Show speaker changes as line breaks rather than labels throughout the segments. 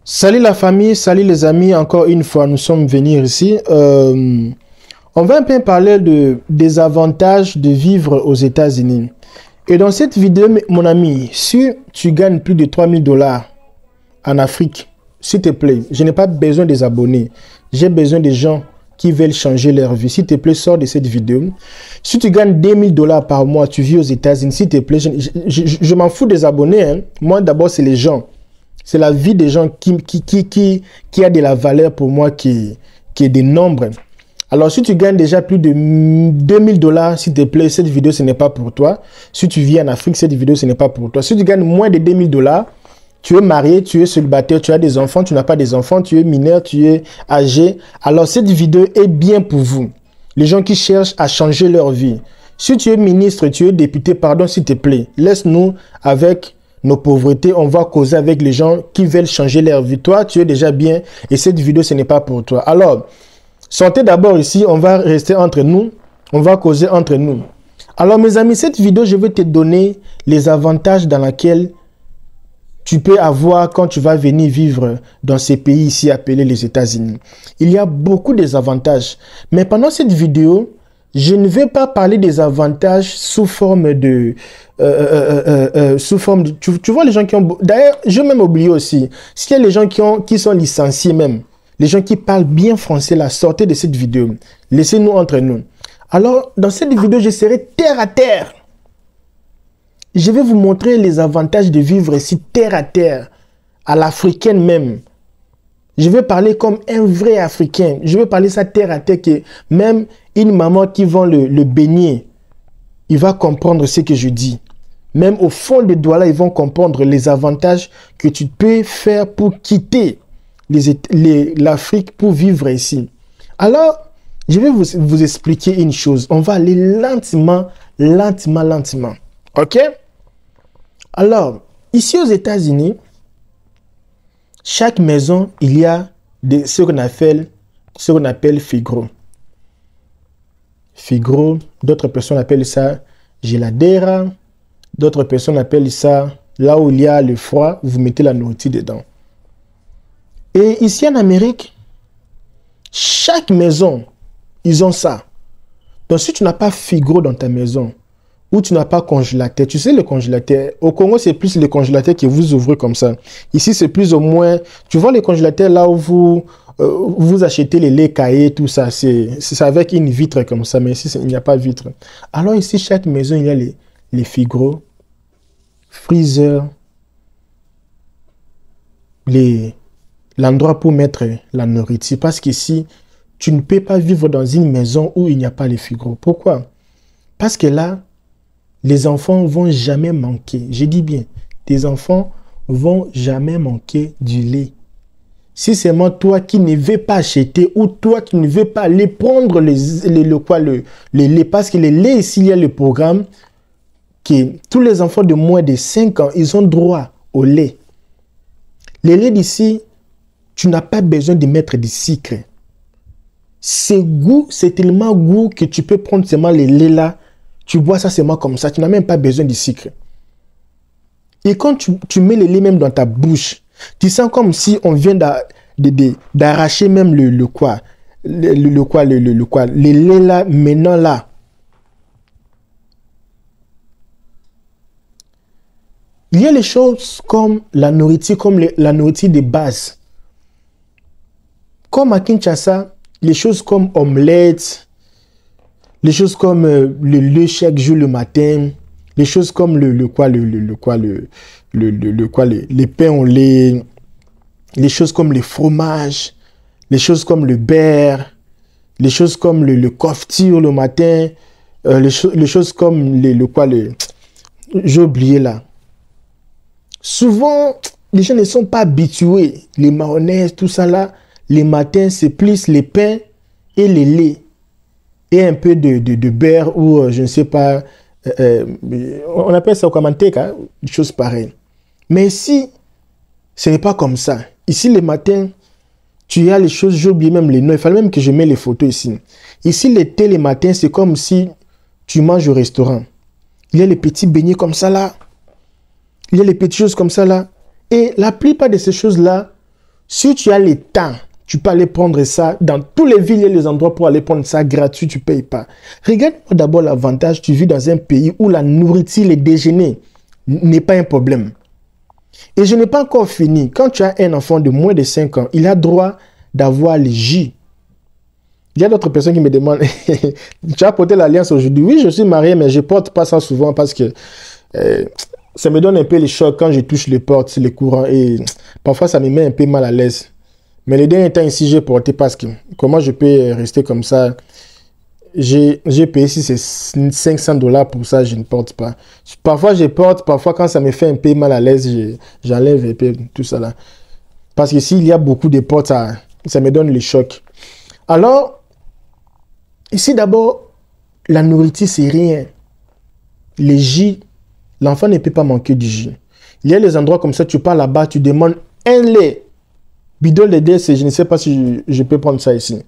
Salut la famille, salut les amis, encore une fois, nous sommes venus ici. On va un peu parler des avantages de vivre aux États-Unis. Et dans cette vidéo, mon ami, si tu gagnes plus de 3 000 $ en Afrique, s'il te plaît, je n'ai pas besoin des abonnés. J'ai besoin des gens qui veulent changer leur vie. S'il te plaît, sors de cette vidéo. Si tu gagnes 2 000 $ par mois, tu vis aux États-Unis, s'il te plaît, je m'en fous des abonnés, hein. Moi, d'abord, c'est les gens. C'est la vie des gens qui a de la valeur pour moi, qui est des nombres. Alors, si tu gagnes déjà plus de 2 000 $, s'il te plaît, cette vidéo, ce n'est pas pour toi. Si tu vis en Afrique, cette vidéo, ce n'est pas pour toi. Si tu gagnes moins de 2 000 $, tu es marié, tu es célibataire, tu as des enfants, tu n'as pas des enfants, tu es mineur, tu es âgé. Alors, cette vidéo est bien pour vous. Les gens qui cherchent à changer leur vie. Si tu es ministre, tu es député, pardon, s'il te plaît, laisse-nous avec nos pauvretés, on va causer avec les gens qui veulent changer leur vie. Toi, tu es déjà bien et cette vidéo, ce n'est pas pour toi. Alors, sortez d'abord ici, on va rester entre nous, on va causer entre nous. Alors, mes amis, cette vidéo, je vais te donner les avantages dans lesquels tu peux avoir quand tu vas venir vivre dans ces pays ici appelés les États-Unis. Il y a beaucoup d'avantages. Mais pendant cette vidéo, je ne vais pas parler des avantages sous forme de... tu vois les gens qui ont... D'ailleurs, je vais même oublier aussi. S'il y a les gens qui sont licenciés même, les gens qui parlent bien français, là, sortez de cette vidéo. Laissez-nous entre nous. Alors, dans cette vidéo, je serai terre à terre. Je vais vous montrer les avantages de vivre ici terre à terre, à l'africaine même. Je vais parler comme un vrai Africain. Je vais parler ça terre à terre, que même une maman qui vend le beignet, il va comprendre ce que je dis. Même au fond des doigts là, ils vont comprendre les avantages que tu peux faire pour quitter l'Afrique pour vivre ici. Alors, je vais vous expliquer une chose. On va aller lentement. OK? Alors, ici aux États-Unis, chaque maison, il y a ce qu'on appelle Figaro. Figaro, d'autres personnes appellent ça geladera, d'autres personnes appellent ça là où il y a le froid, vous mettez la nourriture dedans. Et ici en Amérique, chaque maison, ils ont ça. Donc si tu n'as pas Figaro dans ta maison, ou tu n'as pas congélateur, tu sais le congélateur, au Congo c'est plus le congélateur que vous ouvrez comme ça. Ici c'est plus ou moins, tu vois les congélateurs là où vous achetez les laits caillés, tout ça, c'est avec une vitre comme ça, mais ici il n'y a pas de vitre. Alors ici chaque maison il y a les Figaro, freezer, l'endroit pour mettre la nourriture, parce qu'ici tu ne peux pas vivre dans une maison où il n'y a pas les Figaro. Pourquoi? Parce que là, les enfants vont jamais manquer. Je dis bien, tes enfants vont jamais manquer du lait. Si c'est moi, toi qui ne veux pas acheter ou toi qui ne veux pas aller prendre le lait, parce que le lait ici, il y a le programme que tous les enfants de moins de 5 ans, ils ont droit au lait. Le lait d'ici, tu n'as pas besoin de mettre du sucre. C'est tellement goût que tu peux prendre seulement le lait là. Tu bois ça seulement comme ça. Tu n'as même pas besoin de sucre. Et quand tu mets le lait même dans ta bouche, tu sens comme si on vient d'arracher même le lait là, maintenant là. Il y a les choses comme la nourriture, comme la nourriture de base. Comme à Kinshasa, les choses comme omelette, les choses comme le lait chaque jour le matin, les choses comme les pains au lait, les choses comme les fromages, les choses comme le beurre, les choses comme le confiture le matin, les choses comme j'ai oublié là. Souvent, les gens ne sont pas habitués. Les mayonnaises, tout ça là, les matins, c'est plus les pains et les laits. Et un peu de beurre ou je ne sais pas, on appelle ça au manteca, des choses pareilles. Mais ici, ce n'est pas comme ça. Ici, le matin, tu as les choses, j'ai oublié même les noms, il fallait même que je mette les photos ici. Ici, le thé, le matin, c'est comme si tu manges au restaurant. Il y a les petits beignets comme ça là. Il y a les petites choses comme ça là. Et la plupart de ces choses là, Si tu as le temps, tu peux aller prendre ça. Dans tous les villes, il y a les endroits pour aller prendre ça gratuit, tu ne payes pas. Regarde d'abord l'avantage, tu vis dans un pays où la nourriture, les déjeuners, n'est pas un problème. Et je n'ai pas encore fini. Quand tu as un enfant de moins de 5 ans, il a droit d'avoir les jus. Il y a d'autres personnes qui me demandent, tu as porté l'alliance aujourd'hui? Oui, je suis marié, mais je ne porte pas ça souvent parce que ça me donne un peu les chocs quand je touche les portes, les courants. Et parfois, ça me met un peu mal à l'aise. Mais les derniers temps ici, j'ai porté parce que comment je peux rester comme ça? J'ai payé si c'est $500 pour ça, je ne porte pas. Parfois, je porte, parfois, quand ça me fait un peu mal à l'aise, j'enlève un peu tout ça là. Parce que s'il y a beaucoup de portes, ça me donne les chocs. Alors, ici d'abord, la nourriture, c'est rien. Les jus, l'enfant ne peut pas manquer du jus. Il y a des endroits comme ça, tu pars là-bas, tu demandes un lait. Bidon de DC, je ne sais pas si je peux prendre ça ici.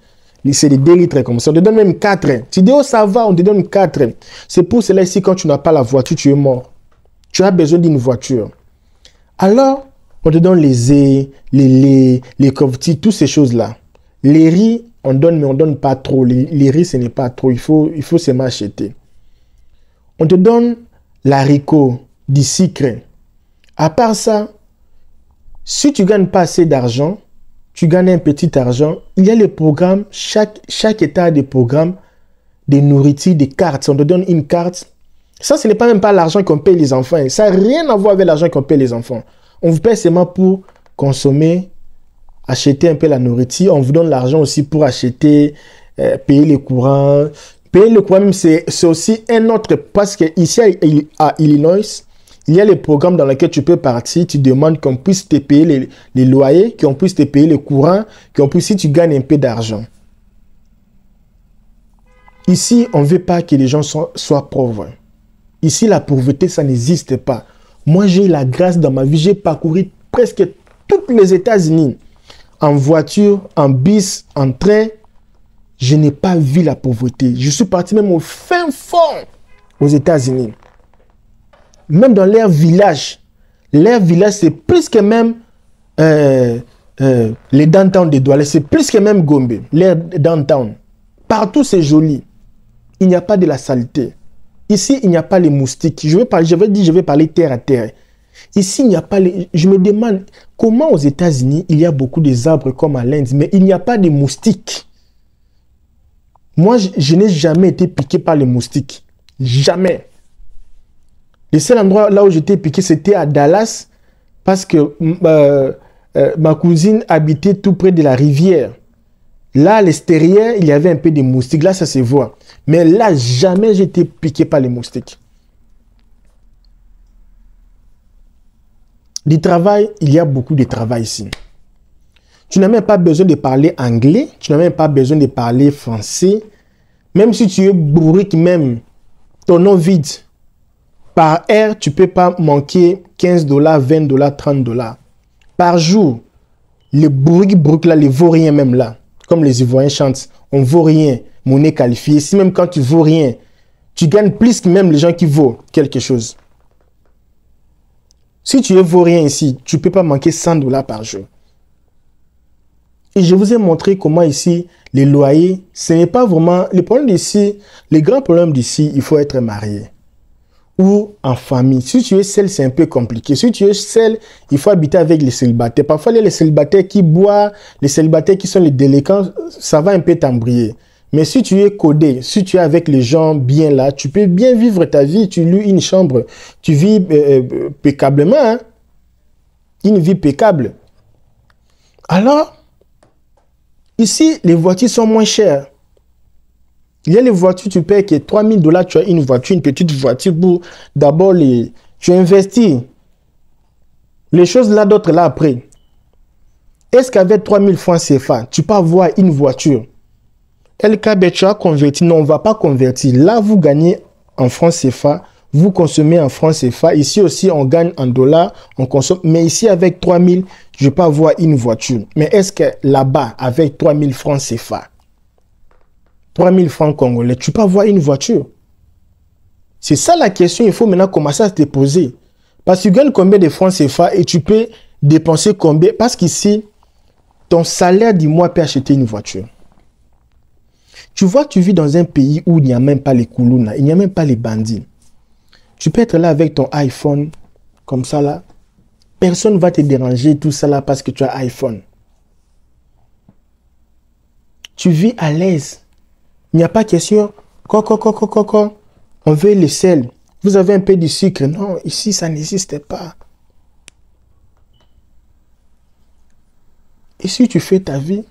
C'est des 2 litres comme ça. On te donne même 4. Tu dis, oh, ça va, on te donne 4. C'est pour cela ici, quand tu n'as pas la voiture, tu es mort. Tu as besoin d'une voiture. Alors, on te donne les œufs, les laits, les coquillettes, toutes ces choses-là. Les riz, on donne, mais on ne donne pas trop. Les riz, ce n'est pas trop. Il faut seulement acheter. On te donne l'haricot, du sucre. À part ça, si tu ne gagnes pas assez d'argent, tu gagnes un petit argent, il y a les programmes, chaque État a des programmes de nourriture, des cartes. On te donne une carte. Ça, ce n'est pas même pas l'argent qu'on paye les enfants. Ça n'a rien à voir avec l'argent qu'on paye les enfants. On vous paye seulement pour consommer, acheter un peu la nourriture. On vous donne l'argent aussi pour acheter, payer les courants. Payer le courant, c'est aussi un autre, parce que ici à Illinois, il y a les programmes dans lesquels tu peux partir, tu demandes qu'on puisse te payer les loyers, qu'on puisse te payer les courants, qu'on puisse, si tu gagnes un peu d'argent. Ici, on ne veut pas que les gens soient pauvres. Ici, la pauvreté, ça n'existe pas. Moi, j'ai eu la grâce dans ma vie, j'ai parcouru presque tous les États-Unis. En voiture, en bus, en train, je n'ai pas vu la pauvreté. Je suis parti même au fin fond aux États-Unis. Même dans leur village, c'est plus que même les downtown de Douala, c'est plus que même Gombe, leur downtown. Partout, c'est joli. Il n'y a pas de la saleté. Ici, il n'y a pas les moustiques. Je vais parler terre à terre. Ici, il n'y a pas les... Je me demande comment aux États-Unis, il y a beaucoup d'arbres comme à l'Inde, mais il n'y a pas de moustiques. Moi, je n'ai jamais été piqué par les moustiques. Jamais. Le seul endroit là où j'étais piqué, c'était à Dallas, parce que ma cousine habitait tout près de la rivière. Là, à l'extérieur, il y avait un peu de moustiques. Là, ça se voit. Mais là, jamais j'ai été piqué par les moustiques. Du travail, il y a beaucoup de travail ici. Tu n'as même pas besoin de parler anglais. Tu n'as même pas besoin de parler français. Même si tu es bourrique, même ton nom vide. Par heure, tu ne peux pas manquer $15, $20, $30. Par jour, les bourriques là, les vauriens même là, comme les Ivoiriens chantent, on ne vaut rien, monnaie qualifiée. Si même quand tu ne vaux rien, tu gagnes plus que même les gens qui vaut quelque chose. Si tu ne vaux rien ici, tu ne peux pas manquer $100 par jour. Et je vous ai montré comment ici, les loyers, ce n'est pas vraiment... Le problème d'ici, les grands problèmes d'ici, il faut être marié. Ou en famille. Si tu es seul, c'est un peu compliqué. Si tu es seul, il faut habiter avec les célibataires. Parfois, il y a les célibataires qui boivent, les célibataires qui sont les délinquants, ça va un peu t'embrouiller. Mais si tu es codé, si tu es avec les gens bien là, tu peux bien vivre ta vie. Tu loues une chambre, tu vis paisiblement. Hein? Une vie paisible. Alors, ici, les voitures sont moins chères. Il y a les voitures, tu payes que $3000, tu as une voiture, une petite voiture pour d'abord tu investis. Les choses là, d'autres là après. Est-ce qu'avec 3000 francs CFA, tu peux avoir une voiture? LKB, tu as converti. Non, on ne va pas convertir. Là, vous gagnez en francs CFA, vous consommez en francs CFA. Ici aussi, on gagne en dollars, on consomme. Mais ici, avec 3000, je peux avoir une voiture. Mais est-ce que là-bas, avec 3000 francs CFA, 3000 francs congolais, tu peux avoir une voiture? C'est ça la question, il faut maintenant commencer à te poser. Parce que tu gagnes combien de francs CFA et tu peux dépenser combien? Parce qu'ici, ton salaire du mois peut acheter une voiture. Tu vois, tu vis dans un pays où il n'y a même pas les koulouna, il n'y a même pas les bandits. Tu peux être là avec ton iPhone, comme ça là. Personne ne va te déranger tout ça là parce que tu as iPhone. Tu vis à l'aise. Il n'y a pas question. On veut le sel. Vous avez un peu de sucre. Non, ici, ça n'existe pas. Ici, tu fais ta vie.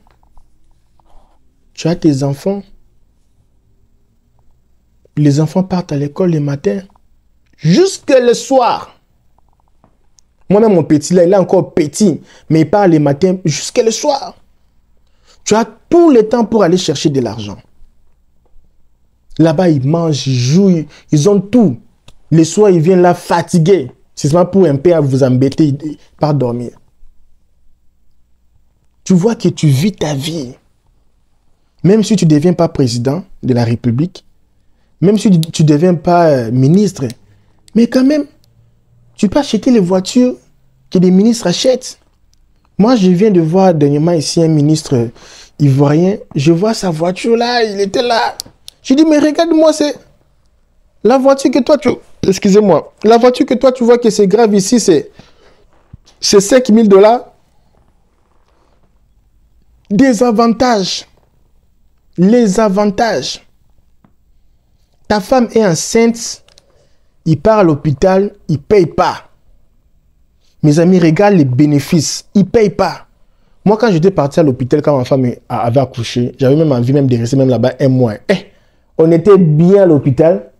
Tu as tes enfants. Les enfants partent à l'école le matin. Jusque le soir. Moi-même, mon petit, là, il est encore petit. Mais il part le matin jusque le soir. Tu as tout le temps pour aller chercher de l'argent. Là-bas, ils mangent, ils jouent, ils ont tout. Le soir, ils viennent là fatigués. C'est seulement pour un peu vous embêter, par dormir. Tu vois que tu vis ta vie. Même si tu ne deviens pas président de la République, même si tu ne deviens pas ministre, mais quand même, tu peux acheter les voitures que les ministres achètent. Moi, je viens de voir dernièrement ici un ministre ivoirien. Je vois sa voiture là, il était là. Je dis, mais regarde-moi, c'est la voiture que toi, excusez-moi, la voiture que toi, tu vois que c'est grave ici, c'est 5 000 $. Des avantages. Les avantages. Ta femme est enceinte, il part à l'hôpital, il ne paye pas. Mes amis, regarde les bénéfices, il ne paye pas. Moi, quand j'étais parti à l'hôpital, quand ma femme avait accouché, j'avais même envie de rester même là-bas un mois. On était bien à l'hôpital.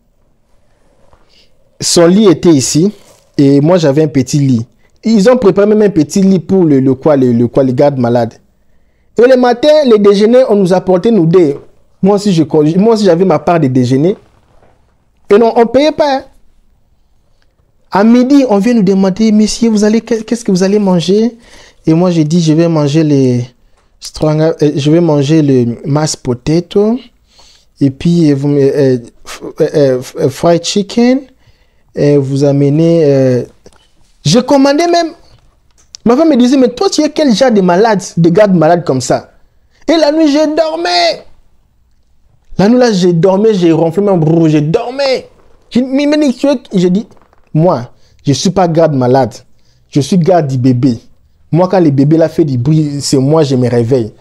Son lit était ici et moi, j'avais un petit lit. Ils ont préparé même un petit lit pour les gardes malades. Et le matin, le déjeuner, on nous apportait nous deux. Moi aussi, j'avais ma part de déjeuner. Et non, on ne payait pas. Hein. À midi, on vient nous demander, messieurs, qu'est-ce que vous allez manger? Et moi, j'ai dit, je vais manger le mashed potato. Et puis, fried chicken. Et vous amenez... Je commandais même. Ma femme me disait, mais toi, tu es quel genre de malade, de garde malade comme ça? Et la nuit, je dormais. La nuit, là, j'ai dormi, j'ai ronflé mon brou, j'ai dormi. J'ai dit, moi, je ne suis pas garde malade. Je suis garde du bébé. Moi, quand le bébé là fait du bruit, c'est moi, je me réveille.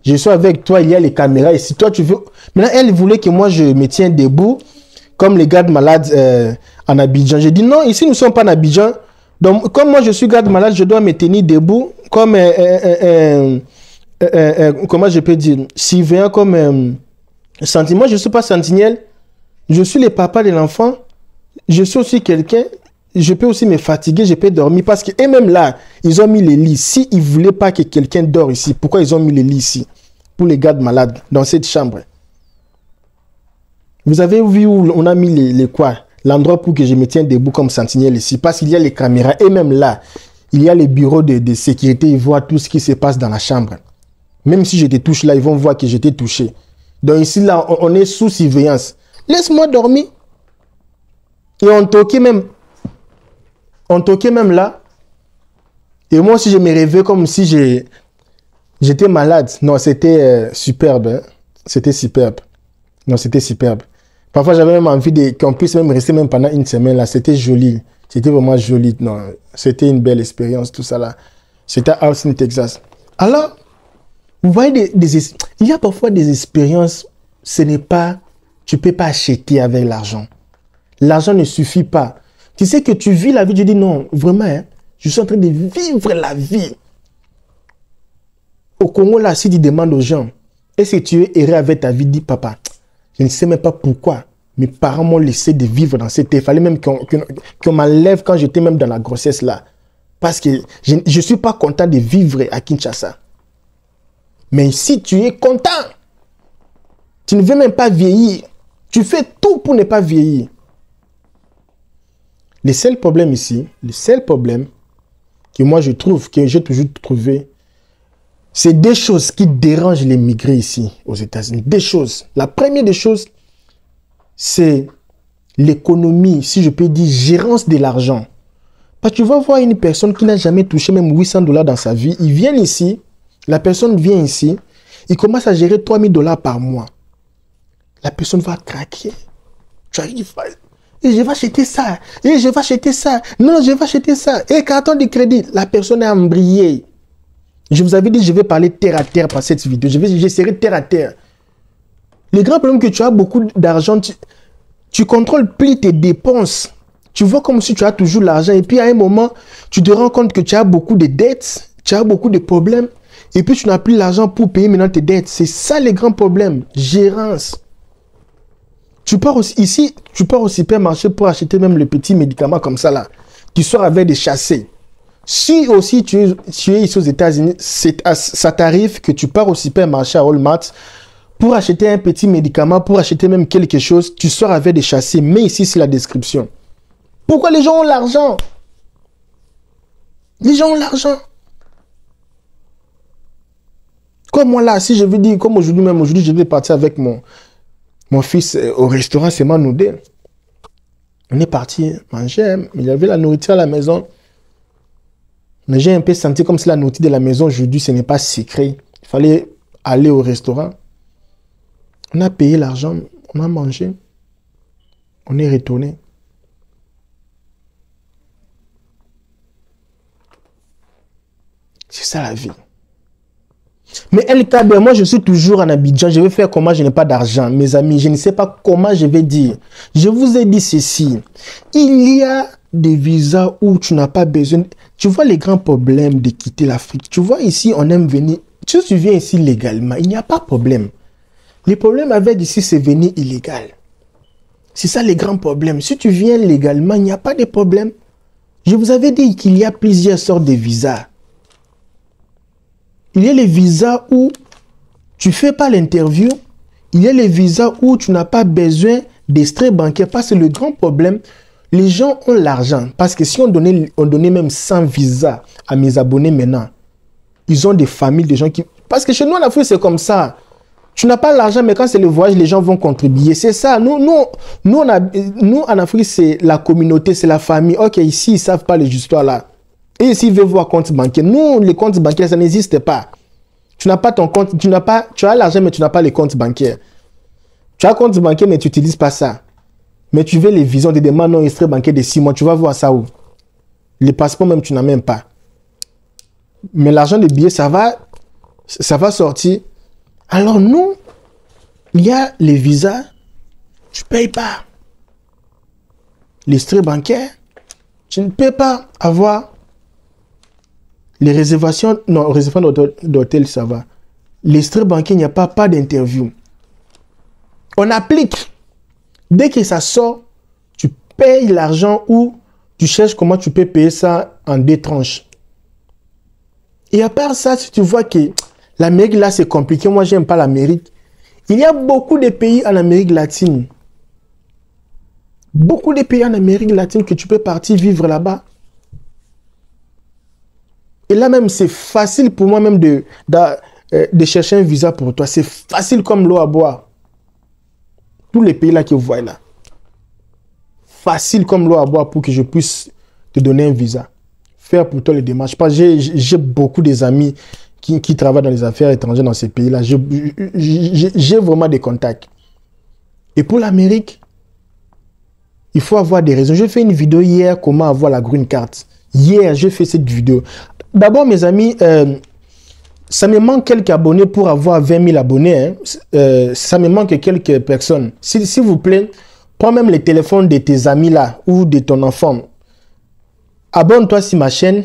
Je suis avec toi, il y a les caméras. Et si toi, tu veux... Maintenant, elle voulait que moi, je me tienne debout, comme les gardes malades en Abidjan. J'ai dit, non, ici, nous ne sommes pas en Abidjan. Donc, comme moi, je suis garde malade, je dois me tenir debout, comme comment je peux dire, surveillant comme sentinelle. Moi, je ne suis pas sentinelle. Je suis le papa de l'enfant. Je suis aussi quelqu'un. Je peux aussi me fatiguer, je peux dormir. Parce que, et même là, ils ont mis les lits. S'ils ne voulaient pas que quelqu'un dort ici, pourquoi ils ont mis les lits ici? Pour les gardes malades, dans cette chambre. Vous avez vu où on a mis les quoi? L'endroit pour que je me tienne debout comme sentinelle ici. Parce qu'il y a les caméras. Et même là, il y a les bureaux de sécurité. Ils voient tout ce qui se passe dans la chambre. Même si je te touche là, ils vont voir que je t'ai touché. Donc ici, là, on est sous surveillance. Laisse-moi dormir. Et on toquait même. On toquait même là. Et moi aussi, je me réveillais comme si j'étais malade. Non, c'était superbe. Hein? C'était superbe. Non, c'était superbe. Parfois, j'avais même envie qu'on puisse même rester même pendant une semaine là. C'était joli. C'était vraiment joli. Non, c'était une belle expérience, tout ça là. C'était à Austin, Texas. Alors, vous voyez, il y a parfois des expériences, ce n'est pas, tu ne peux pas acheter avec l'argent. L'argent ne suffit pas. Tu sais que tu vis la vie, je dis non, vraiment, hein, je suis en train de vivre la vie. Au Congo, là, si tu demandes aux gens, est-ce que tu es erré avec ta vie, dis papa, je ne sais même pas pourquoi. Mes parents m'ont laissé de vivre dans cette... Il fallait même qu'on m'enlève quand j'étais même dans la grossesse là. Parce que je ne suis pas content de vivre à Kinshasa. Mais si tu es content, tu ne veux même pas vieillir. Tu fais tout pour ne pas vieillir. Le seul problème ici, le seul problème que moi je trouve, que j'ai toujours trouvé, c'est deux choses qui dérangent les migrés ici aux États-Unis. Deux choses. La première des choses, c'est l'économie, si je peux dire, gérance de l'argent. Parce que tu vas voir une personne qui n'a jamais touché même $800 dans sa vie, ils viennent ici, La personne vient ici, il commence à gérer 3 000 $ par mois. La personne va craquer. Tu arrives, et je vais acheter ça, et je vais acheter ça, non, je vais acheter ça, et carton de crédit. La personne est embrayée. Je vous avais dit, je vais parler terre à terre par cette vidéo. J'essaierai terre à terre. Le grand problème que tu as beaucoup d'argent, tu contrôles plus tes dépenses. Tu vois comme si tu as toujours l'argent, et puis à un moment, tu te rends compte que tu as beaucoup de dettes, tu as beaucoup de problèmes, et puis tu n'as plus l'argent pour payer maintenant tes dettes. C'est ça le grand problème. Gérance. Tu pars aussi, ici, tu pars au supermarché pour acheter même le petit médicament comme ça là. Tu sors avec des chassés. Si aussi tu es ici aux États-Unis, ça t'arrive que tu pars au supermarché à Walmart pour acheter un petit médicament, pour acheter même quelque chose, tu sors avec des chassés. Mais ici, c'est la description. Pourquoi les gens ont l'argent? Les gens ont l'argent. Comme moi là, si je veux dire, comme aujourd'hui même, aujourd'hui, je vais partir avec mon fils au restaurant, c'est Manoudé. On est parti manger, il y avait la nourriture à la maison. Mais j'ai un peu senti comme si la nourriture de la maison aujourd'hui, ce n'est pas secret. Il fallait aller au restaurant. On a payé l'argent, on a mangé. On est retourné. C'est ça la vie. Mais LKB, moi je suis toujours en Abidjan, je vais faire comment je n'ai pas d'argent. Mes amis, je ne sais pas comment je vais dire. Je vous ai dit ceci. Il y a des visas où tu n'as pas besoin. Tu vois les grands problèmes de quitter l'Afrique. Tu vois ici, on aime venir. Tu viens ici légalement, il n'y a pas de problème. Le problème avec ici, c'est venir illégal. C'est ça les grands problèmes. Si tu viens légalement, il n'y a pas de problème. Je vous avais dit qu'il y a plusieurs sortes de visas. Il y a les visas où tu ne fais pas l'interview. Il y a les visas où tu n'as pas besoin d'extrait bancaire. Parce que le grand problème, les gens ont l'argent. Parce que si on donnait même 100 visas à mes abonnés maintenant, ils ont des familles, des gens qui... Parce que chez nous en Afrique, c'est comme ça. Tu n'as pas l'argent, mais quand c'est le voyage, les gens vont contribuer. C'est ça. Nous, en Afrique, c'est la communauté, c'est la famille. Ok, ici, ils ne savent pas les histoires là. Et s'ils veulent voir compte bancaire, nous, les comptes bancaires, ça n'existe pas. Tu n'as pas ton compte, tu as l'argent, mais tu n'as pas les comptes bancaires. Tu as compte bancaire, mais tu n'utilises pas ça. Mais tu veux les visas, des demandes non extraits bancaires de 6 mois, tu vas voir ça où? Les passeports même, tu n'as même pas. Mais l'argent des billets, ça va sortir. Alors nous, il y a les visas, tu ne payes pas. Les extraits bancaires, tu ne peux pas avoir. Les réservations, non, réservation d'hôtel, ça va. Les extraits bancaires, il n'y a pas d'interview. On applique. Dès que ça sort, tu payes l'argent ou tu cherches comment tu peux payer ça en 2 tranches. Et à part ça, si tu vois que l'Amérique, là, c'est compliqué. Moi, j'aime pas l'Amérique. Il y a beaucoup de pays en Amérique latine. Beaucoup de pays en Amérique latine que tu peux partir vivre là-bas. Et là même, c'est facile pour moi même de chercher un visa pour toi. C'est facile comme l'eau à boire. Tous les pays là que vous voyez là. Facile comme l'eau à boire pour que je puisse te donner un visa. Faire pour toi les démarches. Parce que j'ai beaucoup d'amis qui travaillent dans les affaires étrangères dans ces pays là. J'ai vraiment des contacts. Et pour l'Amérique, il faut avoir des raisons. J'ai fait une vidéo hier, comment avoir la green card. Hier, j'ai fait cette vidéo. D'abord, mes amis, ça me manque quelques abonnés pour avoir 20 000 abonnés. Hein. Ça me manque quelques personnes. S'il vous plaît, prends même les téléphones de tes amis là ou de ton enfant. Abonne-toi sur ma chaîne.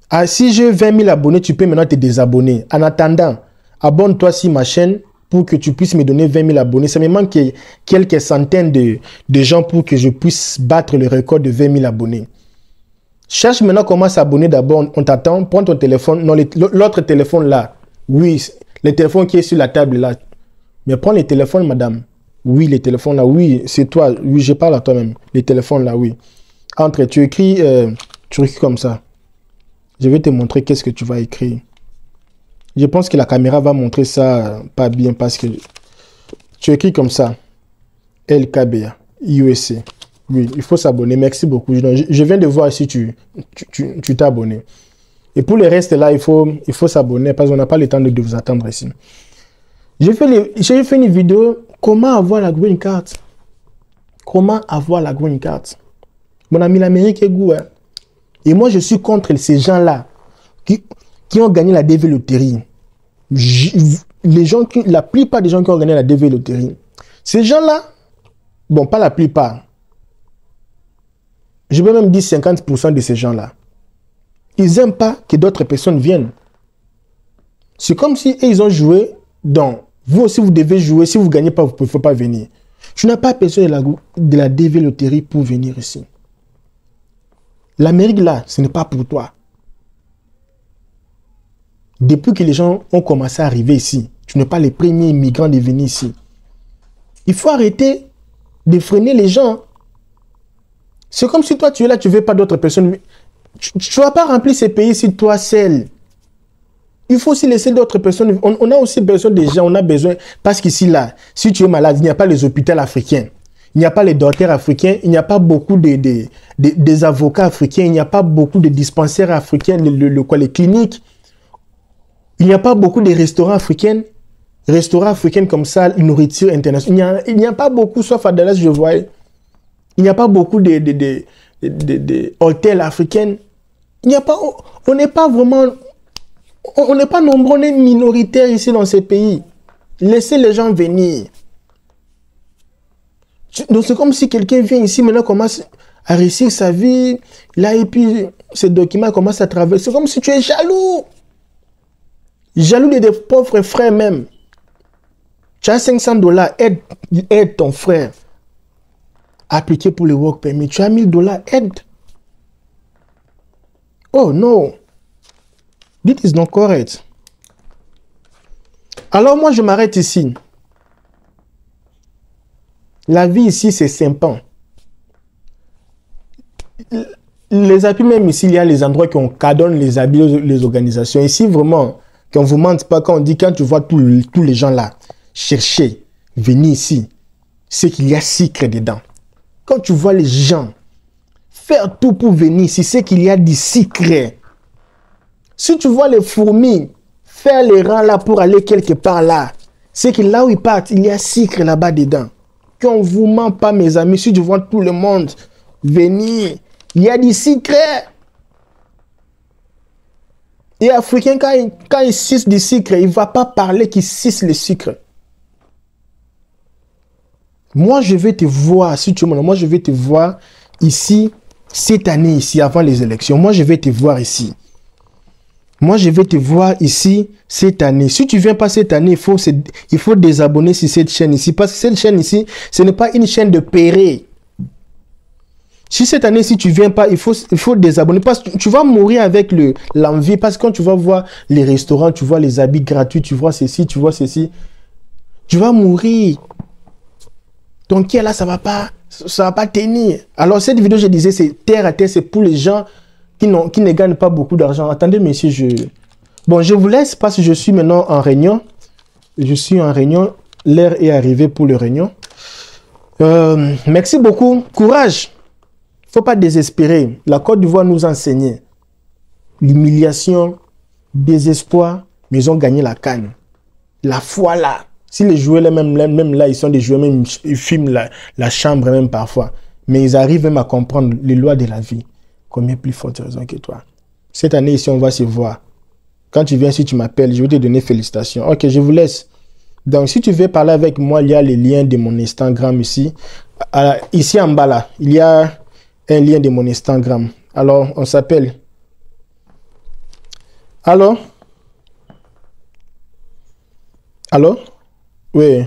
Ah, si j'ai 20 000 abonnés, tu peux maintenant te désabonner. En attendant, abonne-toi sur ma chaîne pour que tu puisses me donner 20 000 abonnés. Ça me manque quelques centaines de gens pour que je puisse battre le record de 20 000 abonnés. Cherche maintenant comment s'abonner d'abord. On t'attend. Prends ton téléphone. Non, l'autre téléphone là. Oui, le téléphone qui est sur la table là. Mais prends les téléphones, madame. Oui, les téléphones là. Oui, c'est toi. Oui, je parle à toi-même. Les téléphones là, oui. Entre, tu écris comme ça. Je vais te montrer qu'est-ce que tu vas écrire. Je pense que la caméra va montrer ça pas bien parce que tu écris comme ça. LKBA, USA. Oui, il faut s'abonner. Merci beaucoup. Je viens de voir si tu t'es abonné. Et pour le reste, là, il faut s'abonner parce qu'on n'a pas le temps de vous attendre ici. J'ai fait une vidéo, comment avoir la green card. Comment avoir la green card. Mon ami, l'Amérique est goût. Hein. Et moi, je suis contre ces gens-là qui ont gagné la DV Loterie. La plupart des gens qui ont gagné la DV Loterie, ces gens-là, bon, pas la plupart, je vais même dire 50% de ces gens-là, ils n'aiment pas que d'autres personnes viennent. C'est comme si ils ont joué dans... Vous aussi, vous devez jouer. Si vous ne gagnez pas, vous ne pouvez pas venir. Tu n'as pas besoin de la DV Loterie pour venir ici. L'Amérique, là, ce n'est pas pour toi. Depuis que les gens ont commencé à arriver ici, tu n'es pas les premiers immigrants de venir ici. Il faut arrêter de freiner les gens. C'est comme si toi, tu es là, tu ne veux pas d'autres personnes. Tu ne vas pas remplir ces pays si toi seul. Il faut aussi laisser d'autres personnes. On a aussi besoin des gens, on a besoin. Parce qu'ici, là, si tu es malade, il n'y a pas les hôpitaux africains. Il n'y a pas les docteurs africains. Il n'y a pas beaucoup des avocats africains. Il n'y a pas beaucoup de dispensaires africains, les cliniques. Il n'y a pas beaucoup de restaurants africains. Restaurants africains comme ça, nourriture internationale. Il n'y a pas beaucoup, sauf à Dallas, je voyais. Il n'y a pas beaucoup de hôtels africains. Il n'y a pas... On n'est pas vraiment... On n'est pas nombreux, on est minoritaires ici dans ces pays. Laissez les gens venir. Donc c'est comme si quelqu'un vient ici, maintenant commence à réussir sa vie, là et puis ces documents commencent à traverser. C'est comme si tu es jaloux. Jaloux de tes pauvres frères même. Tu as $500, aide ton frère. Appliquer pour le work permit. Tu as $1000, aide. Oh non. This is not correct. Alors moi, je m'arrête ici. La vie ici, c'est sympa. Les habits, même ici, il y a les endroits qu'on cadonne les habits, les organisations. Ici, vraiment, qu'on ne vous mente pas, quand on dit, quand tu vois tous les gens là, chercher, venir ici, c'est qu'il y a secret dedans. Quand tu vois les gens faire tout pour venir ici, c'est qu'il y a du secret. Si tu vois les fourmis faire les rangs là pour aller quelque part là, c'est que là où ils partent, il y a secret là-bas dedans. Qu'on ne vous ment pas, mes amis, si tu vois tout le monde venir, il y a du secret. Et Africain, quand il suce du secret, il ne va pas parler qu'il suce le secret. Moi, je vais te voir, si tu me moi, je vais te voir ici, cette année, ici, avant les élections. Moi, je vais te voir ici. Moi, je vais te voir ici cette année. Si tu ne viens pas cette année, il faut désabonner sur cette chaîne ici. Parce que cette chaîne ici, ce n'est pas une chaîne de péré. Si cette année, si tu ne viens pas, il faut désabonner. Parce que tu vas mourir avec l'envie. Parce que quand tu vas voir les restaurants, tu vois les habits gratuits, tu vois ceci, tu vois ceci. Tu vas mourir. Ton cœur là, ça va pas tenir. Alors cette vidéo, je disais, c'est terre à terre, c'est pour les gens qui ne gagnent pas beaucoup d'argent. Attendez, messieurs, bon, je vous laisse parce que je suis maintenant en réunion. Je suis en réunion. L'heure est arrivée pour le réunion. Merci beaucoup. Courage. Il ne faut pas désespérer. La Côte d'Ivoire nous a enseigné l'humiliation, désespoir, mais ils ont gagné la CAN. La foi là. Si les joueurs là, même là, ils sont des joueurs, même ils filment la chambre même parfois. Mais ils arrivent même à comprendre les lois de la vie. Combien plus forte raison que toi. Cette année ici, on va se voir. Quand tu viens, si tu m'appelles, je vais te donner félicitations. Ok, je vous laisse. Donc, si tu veux parler avec moi, il y a les liens de mon Instagram ici. Ici en bas là, il y a un lien de mon Instagram. Alors, on s'appelle. Allô? Allô? Oui.